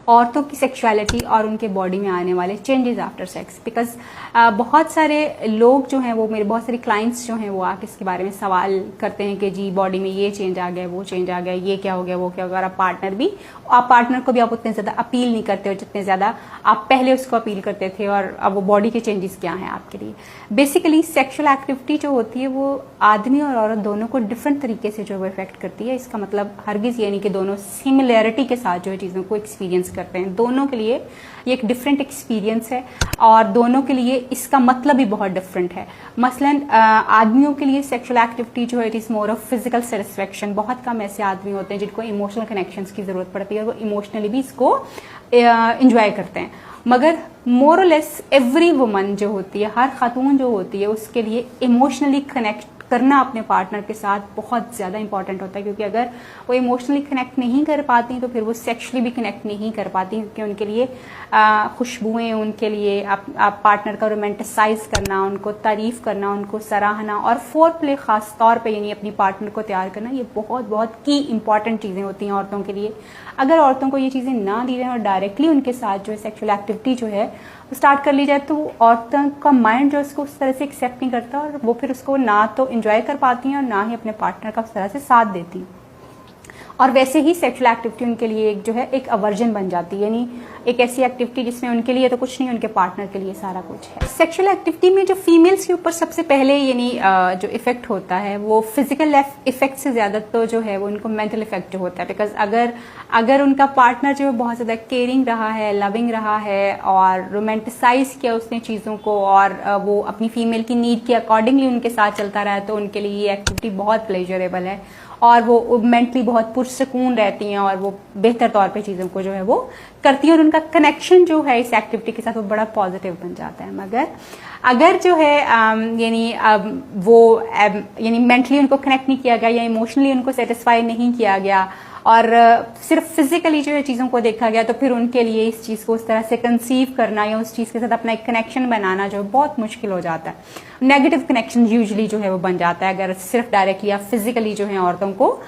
औरतों की सेक्सुअलिटी और उनके बॉडी में आने वाले चेंजेस आफ्टर सेक्स। बिकॉज बहुत सारे लोग जो हैं वो, मेरे बहुत सारे क्लाइंट्स जो हैं वो आके इसके बारे में सवाल करते हैं कि जी बॉडी में ये चेंज आ गया, वो चेंज आ गया, ये क्या हो गया, वो क्या हो गया। और आप पार्टनर को भी आप उतने ज़्यादा अपील नहीं करते हो जितने ज़्यादा आप पहले उसको अपील करते थे। और अब वो बॉडी के चेंजेस क्या हैं आपके लिए। बेसिकली सेक्सुअल एक्टिविटी जो होती है वो आदमी और औरत दोनों को डिफरेंट तरीके से जो है इफेक्ट करती है। इसका मतलब हरगिज ये नहीं कि दोनों सिमिलैरिटी के साथ जो है चीज़ों को एक्सपीरियंस करते हैं। दोनों के लिए ये एक डिफरेंट एक्सपीरियंस है और दोनों के लिए इसका मतलब भी बहुत डिफरेंट है। मसलन आदमियों के लिए सेक्सुअल एक्टिविटी जो है it is more of physical satisfaction. बहुत कम ऐसे आदमी होते हैं जिनको इमोशनल कनेक्शंस की जरूरत पड़ती है और वो इमोशनली भी इसको एंजॉय करते हैं। मगर मोर और लेस एवरी वुमन जो होती है, हर खातून जो होती है, उसके लिए इमोशनली कनेक्ट करना अपने पार्टनर के साथ बहुत ज़्यादा इंपॉर्टेंट होता है। क्योंकि अगर वो इमोशनली कनेक्ट नहीं कर पाती तो फिर वो सेक्सुअली भी कनेक्ट नहीं कर पाती। क्योंकि उनके लिए खुशबुएं, उनके लिए आप पार्टनर का रोमांटिसाइज करना, उनको तारीफ करना, उनको सराहना और फोर प्ले खास तौर पे यानी अपनी पार्टनर को तैयार करना, ये बहुत बहुत की इंपॉर्टेंट चीज़ें होती हैं औरतों के लिए। अगर औरतों को ये चीज़ें ना दी जाए और डायरेक्टली उनके साथ जो है सेक्सुअल एक्टिविटी जो है स्टार्ट कर ली जाए तो औरतों का माइंड जो उसको उस तरह से एक्सेप्ट नहीं करता और वो फिर उसको ना तो एंजॉय कर पाती हैं और ना ही अपने पार्टनर का उस तरह से साथ देती हैं। और वैसे ही सेक्सुअल एक्टिविटी उनके लिए एक जो है एक अवर्जन बन जाती है, यानी एक ऐसी एक्टिविटी जिसमें उनके लिए तो कुछ नहीं, उनके पार्टनर के लिए सारा कुछ है। सेक्सुअल एक्टिविटी में जो फीमेल्स के ऊपर सबसे पहले यानी जो इफेक्ट होता है वो फिजिकल इफेक्ट से ज्यादा तो जो है वो उनको मेंटल इफेक्ट होता है। बिकॉज अगर उनका पार्टनर जो है बहुत ज्यादा केयरिंग रहा है, लविंग रहा है और रोमांटिसाइज किया उसने चीजों को और वो अपनी फीमेल की नीड के अकॉर्डिंगली उनके साथ चलता रहा है तो उनके लिए ये एक्टिविटी बहुत प्लेजरेबल है और वो मेंटली बहुत पुरसकून रहती हैं और वो बेहतर तौर पे चीज़ों को जो है वो करती हैं और उनका कनेक्शन जो है इस एक्टिविटी के साथ वो बड़ा पॉजिटिव बन जाता है। मगर अगर जो है यानी मेंटली उनको कनेक्ट नहीं किया गया या इमोशनली उनको सेटिस्फाई नहीं किया गया और सिर्फ फिजिकली जो है चीज़ों को देखा गया तो फिर उनके लिए इस चीज़ को उस तरह से कंसीव करना या उस चीज़ के साथ अपना एक कनेक्शन बनाना जो है बहुत मुश्किल हो जाता है। नेगेटिव कनेक्शन यूजुअली जो है वो बन जाता है अगर सिर्फ डायरेक्टली या फिजिकली जो है औरतों को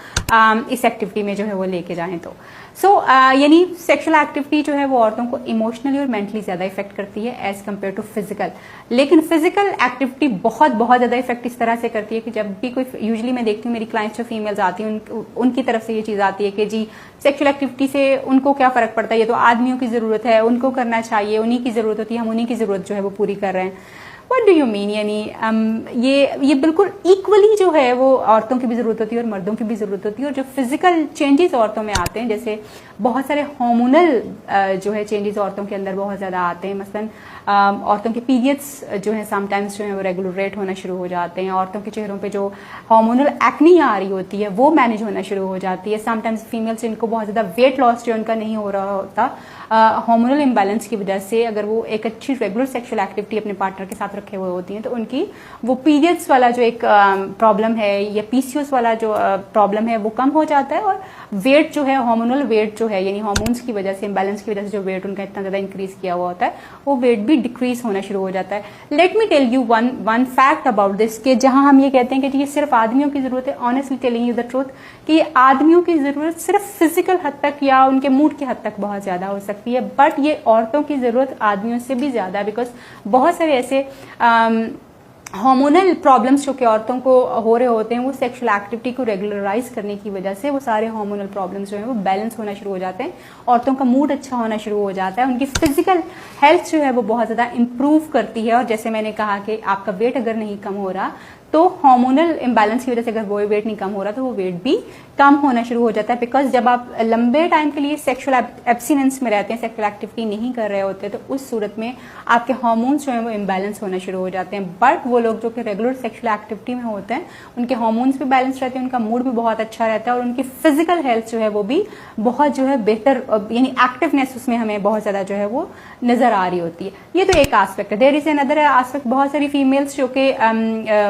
इस एक्टिविटी में जो है वो लेके जाएं तो। यानी सेक्सुअल एक्टिविटी जो है वो औरतों को इमोशनली और मेंटली ज्यादा इफेक्ट करती है एज कम्पेयर टू फिजिकल। लेकिन फिजिकल एक्टिविटी बहुत बहुत ज्यादा इफेक्ट इस तरह से करती है कि जब भी कोई, यूजुअली मैं देखती हूँ मेरी क्लाइंट्स जो फीमेल्स आती हैं उनकी तरफ से ये चीज आती है कि जी सेक्सुअल एक्टिविटी से उनको क्या फर्क पड़ता है, ये तो आदमियों की जरूरत है, उनको करना चाहिए, उन्हीं की जरूरत होती है, हम उन्हीं की जरूरत जो है वो पूरी कर रहे हैं। व्हाट डू यू मीन, यानी ये बिल्कुल इक्वली जो है वो औरतों की भी जरूरत होती है और मर्दों की भी जरूरत होती है। और जो फिजिकल चेंजेस औरतों में आते हैं, जैसे बहुत सारे हार्मोनल जो है चेंजेस औरतों के अंदर बहुत ज्यादा आते हैं। मसलन औरतों के पीरियड्स जो है समटाइम्स जो है वो रेगुलरेट होना शुरू हो जाते हैं। औरतों के चेहरों पे जो हार्मोनल एक्नी आ रही होती है वो मैनेज होना शुरू हो जाती है। समटाइम्स फीमेल्स इनको बहुत ज्यादा वेट लॉस जो उनका नहीं हो रहा होता हार्मोनल इम्बैलेंस की वजह से, अगर वो एक अच्छी रेगुलर सेक्सुअल एक्टिविटी अपने पार्टनर के साथ रखे हुए होती हैं तो उनकी वो पीरियड्स वाला जो एक प्रॉब्लम है या पीसीओएस वाला जो प्रॉब्लम है वो कम हो जाता है और वेट जो है हार्मोनल वेट जो है यानी हार्मोन्स की वजह से, इम्बैलेंस की वजह से जो वेट उनका इतना ज्यादा इंक्रीज किया हुआ होता है वो वेट भी डिक्रीज होना शुरू हो जाता है। Let me tell you one fact about this कि जहां हम ये कहते हैं कि ये सिर्फ आदमियों की जरूरत है, honestly telling you the truth कि आदमियों की जरूरत सिर्फ फिजिकल हद तक या उनके मूड की हद तक बहुत ज्यादा हो सकती है, बट ये औरतों की जरूरत आदमियों से भी ज्यादा है। बिकॉज बहुत सारे ऐसे हार्मोनल प्रॉब्लम्स जो कि औरतों को हो रहे होते हैं वो सेक्सुअल एक्टिविटी को रेगुलराइज करने की वजह से वो सारे हार्मोनल प्रॉब्लम्स जो है वो बैलेंस होना शुरू हो जाते हैं, औरतों का मूड अच्छा होना शुरू हो जाता है, उनकी फिजिकल हेल्थ जो है वो बहुत ज्यादा इंप्रूव करती है। और जैसे मैंने कहा कि आपका वेट अगर नहीं कम हो रहा तो हार्मोनल इम्बैलेंस की वजह से अगर वो वेट नहीं कम हो रहा तो वो वेट भी कम होना शुरू हो जाता है। बिकॉज जब आप लंबे टाइम के लिए सेक्सुअल एब्सिनेंस में रहते हैं, सेक्सुअल एक्टिविटी नहीं कर रहे होते, तो उस सूरत में आपके हार्मोन्स जो है वो इम्बैलेंस होना शुरू हो जाते हैं। बट वो लोग जो कि रेगुलर सेक्सुअल एक्टिविटी में होते हैं उनके हार्मोन्स भी बैलेंस रहते हैं, उनका मूड भी बहुत अच्छा रहता है और उनकी फिजिकल हेल्थ जो है वो भी बहुत जो है बेहतर, यानी एक्टिवनेस उसमें हमें बहुत ज्यादा जो है वो नजर आ रही होती है। ये तो एक एस्पेक्ट है। देयर इज अनदर एस्पेक्ट, बहुत सारी फीमेल्स जो कि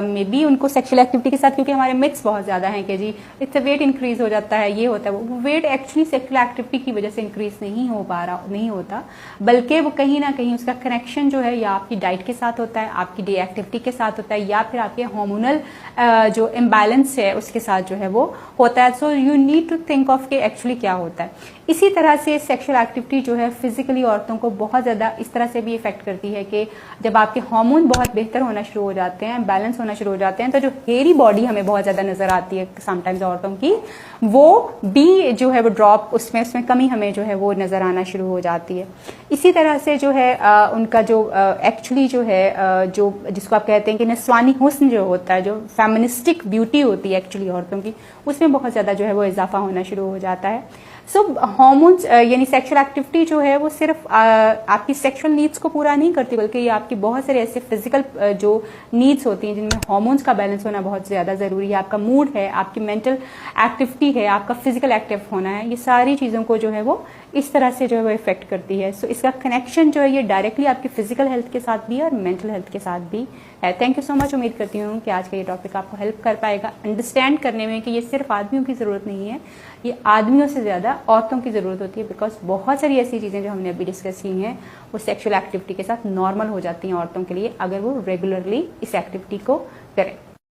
मे बी उनको सेक्सुअल एक्टिविटी के साथ, क्योंकि हमारे मिथ्स बहुत ज्यादा हैं कि जी इससे वेट इंक्रीज हो जाता है, ये होता है वो वेट एक्चुअली सेक्सुअल एक्टिविटी की वजह से इंक्रीज नहीं होता, बल्कि वो कहीं ना कहीं उसका कनेक्शन जो है या आपकी डाइट के साथ होता है, आपकी डे एक्टिविटी के साथ होता है या फिर आपके हार्मोनल जो इम्बैलेंस है उसके साथ जो है वो होता है। So you need to think of के एक्चुअली क्या होता है। इसी तरह से सेक्सुअल एक्टिविटी जो है फिजिकली औरतों को बहुत ज़्यादा इस तरह से भी इफेक्ट करती है कि जब आपके हार्मोन बहुत बेहतर होना शुरू हो जाते हैं, बैलेंस होना शुरू हो जाते हैं, तो जो हेयरी बॉडी हमें बहुत ज़्यादा नजर आती है समटाइम्स औरतों की, वो भी जो है वो ड्रॉप उसमें कमी हमें जो है वो नजर आना शुरू हो जाती है। इसी तरह से जो है उनका जो एक्चुअली जो है जो जिसको आप कहते हैं कि नस्वानी हुस्न जो होता है, जो फेमिनिस्टिक ब्यूटी होती है एक्चुअली औरतों की, उसमें बहुत ज़्यादा जो है वो इजाफा होना शुरू हो जाता है। सो हार्मोन्स यानी सेक्सुअल एक्टिविटी जो है वो सिर्फ आपकी सेक्सुअल नीड्स को पूरा नहीं करती, बल्कि ये आपकी बहुत सारे ऐसे फिजिकल जो नीड्स होती हैं जिनमें हार्मोन्स का बैलेंस होना बहुत ज़्यादा ज़रूरी है। आपका मूड है, आपकी मेंटल एक्टिविटी है, आपका फिजिकल एक्टिव होना है, ये सारी चीज़ों को जो है वो इस तरह से जो है वो इफेक्ट करती है। सो इसका कनेक्शन जो है ये डायरेक्टली आपकी फिजिकल हेल्थ के साथ भी है और मेंटल हेल्थ के साथ भी है। Thank you so much. उम्मीद करती हूँ कि आज का ये टॉपिक आपको हेल्प कर पाएगा अंडरस्टैंड करने में कि ये सिर्फ आदमियों की ज़रूरत नहीं है, ये आदमियों से ज़्यादा औरतों की ज़रूरत होती है। बिकॉज बहुत सारी ऐसी चीज़ें जो हमने अभी डिस्कस की हैं वो सेक्सुअल एक्टिविटी के साथ नॉर्मल हो जाती हैं औरतों के लिए, अगर वो रेगुलरली इस एक्टिविटी को करें।